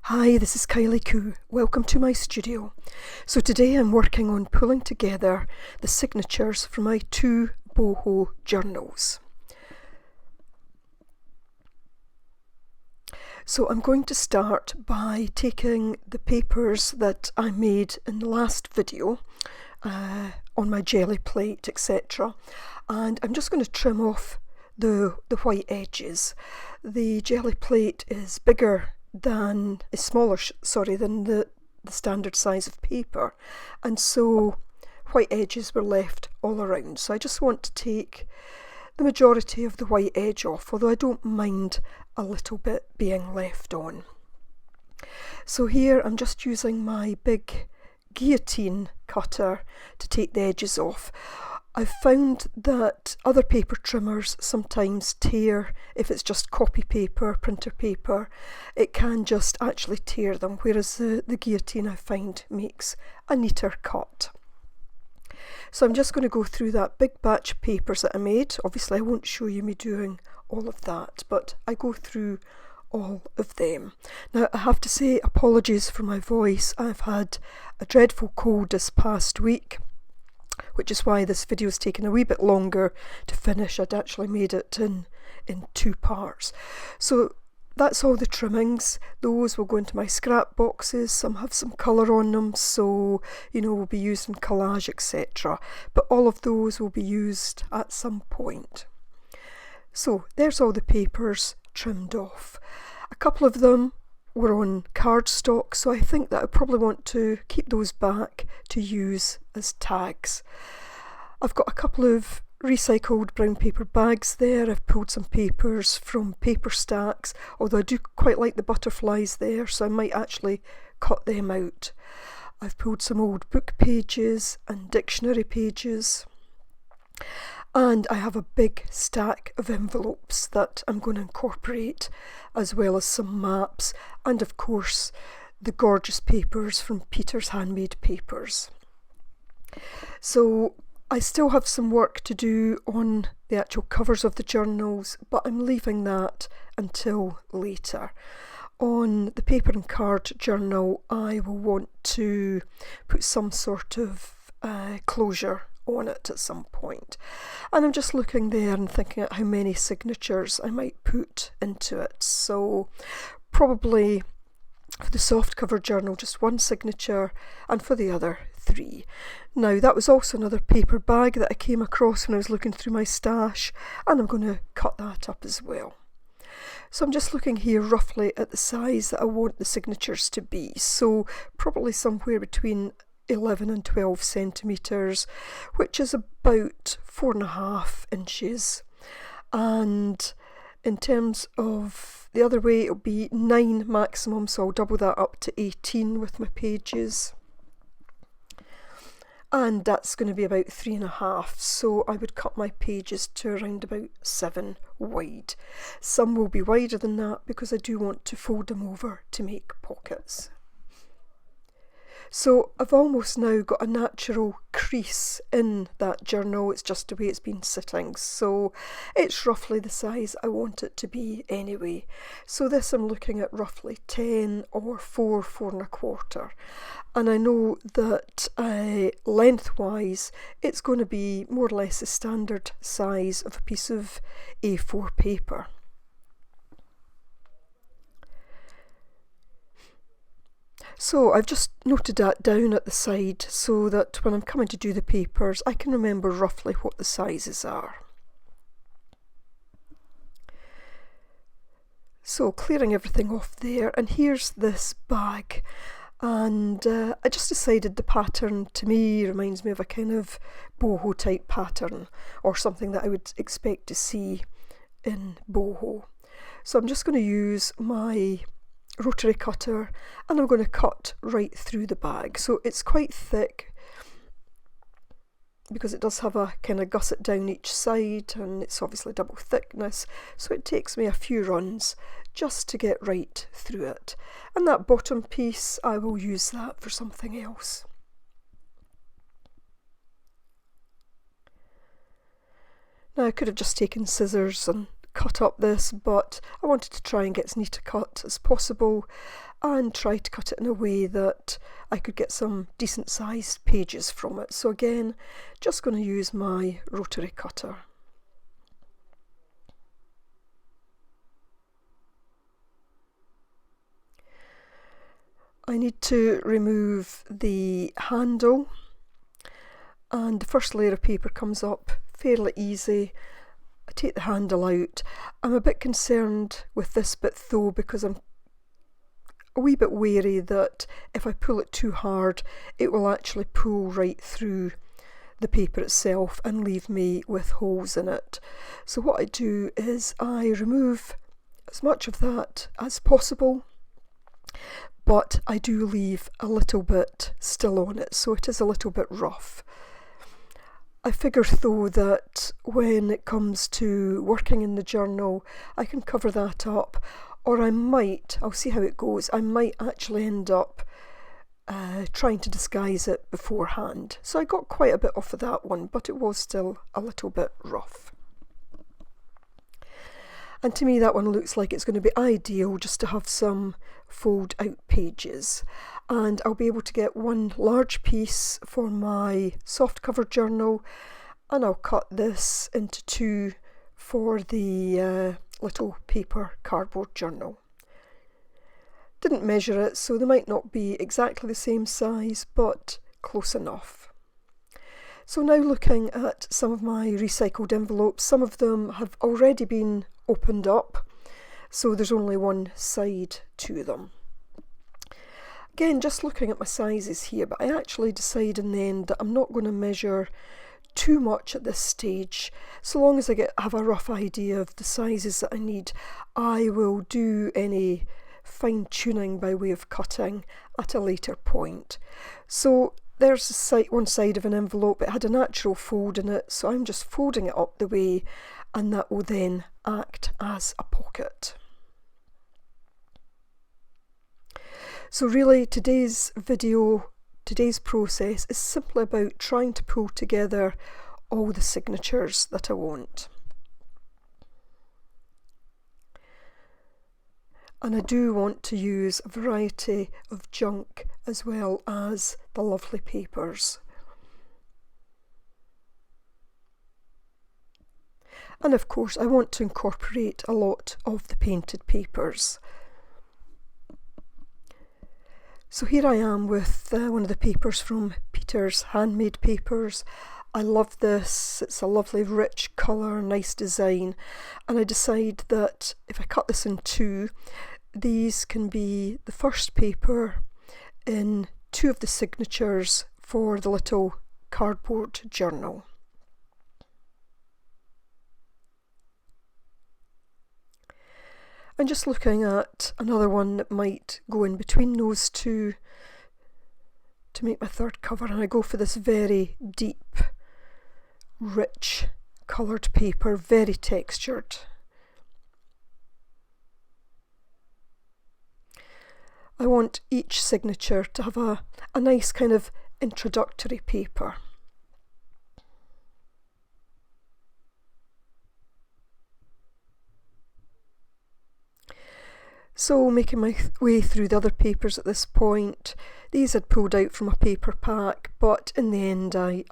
Hi, this is Kylie Coo. Welcome to my studio. So today I'm working on pulling together the signatures for my two Boho journals. So I'm going to start by taking the papers that I made in the last video on my jelly plate, etc. And I'm just going to trim off the white edges. The jelly plate is smaller than the standard size of paper, and so white edges were left all around. So I just want to take the majority of the white edge off, although I don't mind a little bit being left on. So here I'm just using my big guillotine cutter to take the edges off. I've found that other paper trimmers sometimes tear, if it's just copy paper, printer paper, it can just actually tear them, whereas the guillotine I find makes a neater cut. So I'm just going to go through that big batch of papers that I made. Obviously I won't show you me doing all of that, but I go through all of them. Now I have to say apologies for my voice. I've had a dreadful cold this past week, which is why this video has taken a wee bit longer to finish. I'd actually made it in two parts. So that's all the trimmings. Those will go into my scrap boxes. Some have some colour on them, so will be used in collage, etc. But all of those will be used at some point. So there's all the papers trimmed off. A couple of them were on cardstock, so I think that I probably want to keep those back to use as tags. I've got a couple of recycled brown paper bags there. I've pulled some papers from paper stacks, although I do quite like the butterflies there, so I might actually cut them out. I've pulled some old book pages and dictionary pages. And I have a big stack of envelopes that I'm going to incorporate, as well as some maps, and of course the gorgeous papers from Peter's Handmade Papers. So I still have some work to do on the actual covers of the journals, but I'm leaving that until later. On the paper and card journal, I will want to put some sort of closure on it at some point, and I'm just looking there and thinking at how many signatures I might put into it. So probably for the soft cover journal just one signature, and for the other 3. Now that was also another paper bag that I came across when I was looking through my stash, and I'm going to cut that up as well. So I'm just looking here roughly at the size that I want the signatures to be, so probably somewhere between 11 and 12 centimetres, which is about 4.5 inches. And in terms of the other way, it'll be 9 maximum, so I'll double that up to 18 with my pages. And that's going to be about 3.5, so I would cut my pages to around about 7 wide. Some will be wider than that because I do want to fold them over to make pockets. So I've almost now got a natural crease in that journal. It's just the way it's been sitting, so it's roughly the size I want it to be anyway. So this I'm looking at roughly 10 or 4.25, and I know that lengthwise it's going to be more or less the standard size of a piece of A4 paper. So I've just noted that down at the side so that when I'm coming to do the papers I can remember roughly what the sizes are. So clearing everything off there, and here's this bag, and I just decided the pattern to me reminds me of a kind of boho type pattern, or something that I would expect to see in boho. So I'm just going to use my rotary cutter, and I'm going to cut right through the bag. So it's quite thick because it does have a kind of gusset down each side, and it's obviously double thickness, so it takes me a few runs just to get right through it. And that bottom piece, I will use that for something else. Now I could have just taken scissors and cut up this, but I wanted to try and get as neat a cut as possible and try to cut it in a way that I could get some decent sized pages from it. So again, just going to use my rotary cutter. I need to remove the handle, and the first layer of paper comes up fairly easy. I take the handle out. I'm a bit concerned with this bit though, because I'm a wee bit wary that if I pull it too hard it will actually pull right through the paper itself and leave me with holes in it. So what I do is I remove as much of that as possible, but I do leave a little bit still on it, so it is a little bit rough. I figure though that when it comes to working in the journal I can cover that up, or I'll see how it goes, I might actually end up trying to disguise it beforehand. So I got quite a bit off of that one, but it was still a little bit rough. And to me that one looks like it's going to be ideal just to have some fold out pages. And I'll be able to get one large piece for my soft cover journal, and I'll cut this into two for the little paper cardboard journal. Didn't measure it, so they might not be exactly the same size, but close enough. So now looking at some of my recycled envelopes, some of them have already been opened up, so there's only one side to them. Again, just looking at my sizes here, but I actually decide in the end that I'm not going to measure too much at this stage. So long as I have a rough idea of the sizes that I need, I will do any fine tuning by way of cutting at a later point. So there's one side of an envelope. It had a natural fold in it, so I'm just folding it up the way, and that will then act as a pocket. So really today's process is simply about trying to pull together all the signatures that I want. And I do want to use a variety of junk as well as the lovely papers. And of course I want to incorporate a lot of the painted papers. So here I am with one of the papers from Peter's Handmade Papers. I love this, it's a lovely rich colour, nice design, and I decide that if I cut this in two, these can be the first paper in two of the signatures for the little cardboard journal. And just looking at another one that might go in between those two to make my third cover, and I go for this very deep, rich coloured paper, very textured. I want each signature to have a nice kind of introductory paper. So making my way through the other papers at this point. These I'd pulled out from a paper pack, but in the end I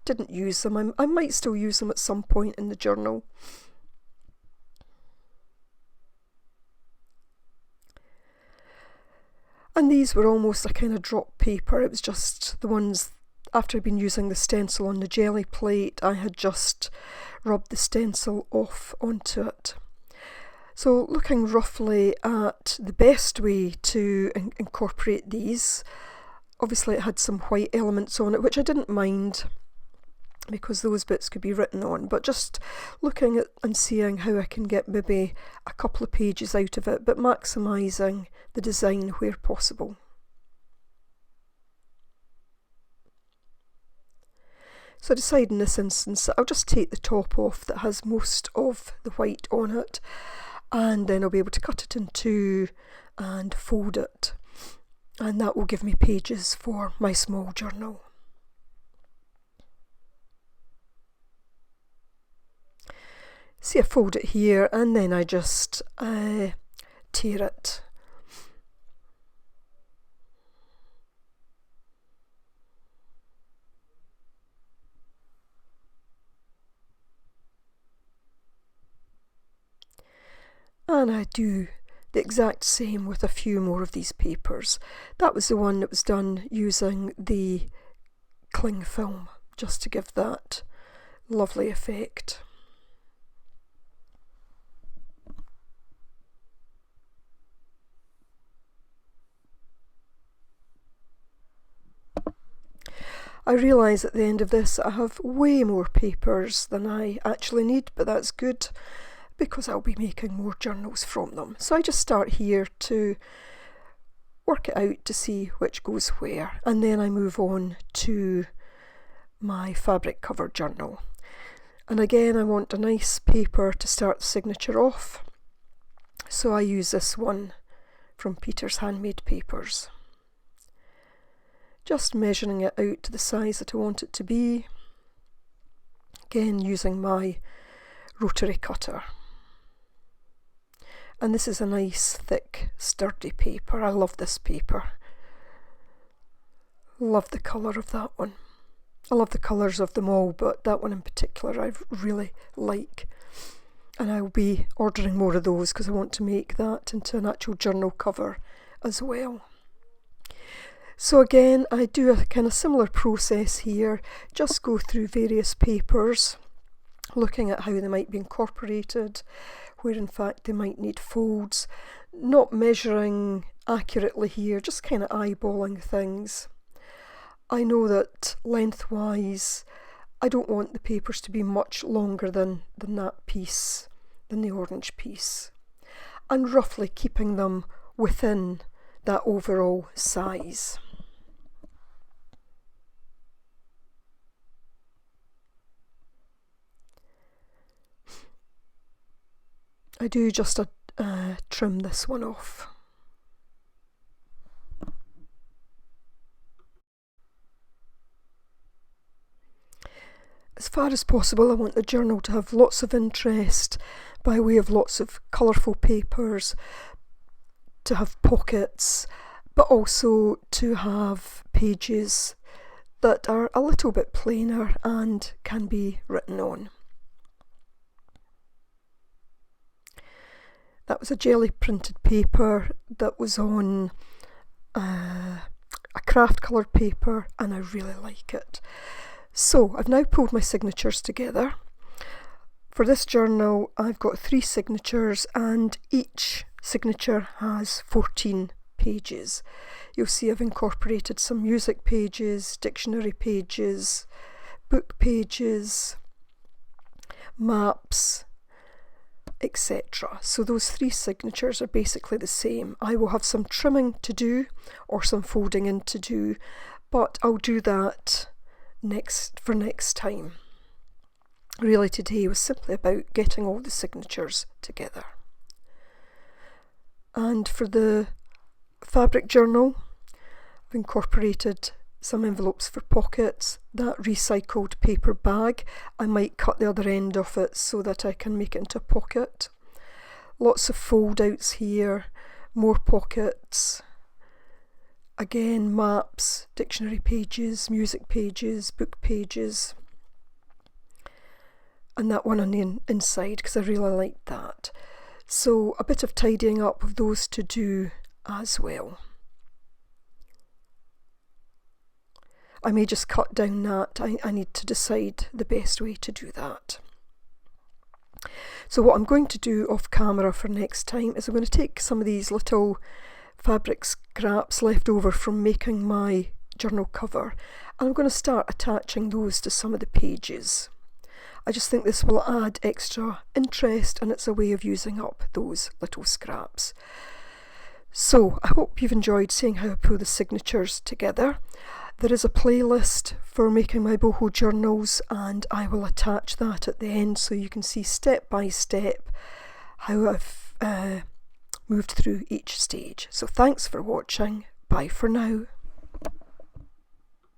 didn't use them. I might still use them at some point in the journal. And these were almost a kind of drop paper. It was just the ones, after I'd been using the stencil on the jelly plate, I had just rubbed the stencil off onto it. So looking roughly at the best way to incorporate these, obviously it had some white elements on it, which I didn't mind because those bits could be written on, but just looking at and seeing how I can get maybe a couple of pages out of it, but maximising the design where possible. So I decide in this instance that I'll just take the top off that has most of the white on it, and then I'll be able to cut it in two and fold it, and that will give me pages for my small journal. See, I fold it here and then I just tear it. And I do the exact same with a few more of these papers. That was the one that was done using the cling film, just to give that lovely effect. I realise at the end of this I have way more papers than I actually need, but that's good because I'll be making more journals from them. So I just start here to work it out to see which goes where, and then I move on to my fabric cover journal. And again, I want a nice paper to start the signature off, so I use this one from Peter's Handmade Papers. Just measuring it out to the size that I want it to be, again using my rotary cutter. And this is a nice thick sturdy paper. I love this paper. Love the colour of that one. I love the colours of them all, but that one in particular I really like. And I'll be ordering more of those because I want to make that into an actual journal cover as well. So again, I do a kind of similar process here, just go through various papers, looking at how they might be incorporated, where in fact they might need folds, not measuring accurately here, just kind of eyeballing things. I know that lengthwise I don't want the papers to be much longer than that piece, than the orange piece, and roughly keeping them within that overall size. I do just trim this one off. As far as possible, I want the journal to have lots of interest by way of lots of colourful papers, to have pockets, but also to have pages that are a little bit plainer and can be written on. That was a jelly printed paper that was on a craft coloured paper, and I really like it. So I've now pulled my signatures together. For this journal I've got 3 signatures and each signature has 14 pages. You'll see I've incorporated some music pages, dictionary pages, book pages, maps, etc. So those 3 signatures are basically the same. I will have some trimming to do or some folding in to do, but I'll do that for next time. Really today was simply about getting all the signatures together. And for the fabric journal, I've incorporated some envelopes for pockets. That recycled paper bag, I might cut the other end of it so that I can make it into a pocket. Lots of fold outs here, more pockets. Again, maps, dictionary pages, music pages, book pages. And that one on the inside because I really like that. So a bit of tidying up of those to do as well. I may just cut down that. I need to decide the best way to do that. So what I'm going to do off camera for next time is I'm going to take some of these little fabric scraps left over from making my journal cover, and I'm going to start attaching those to some of the pages. I just think this will add extra interest, and it's a way of using up those little scraps. So I hope you've enjoyed seeing how I pull the signatures together. There is a playlist for making my boho journals, and I will attach that at the end so you can see step by step how I've moved through each stage. So thanks for watching. Bye for now.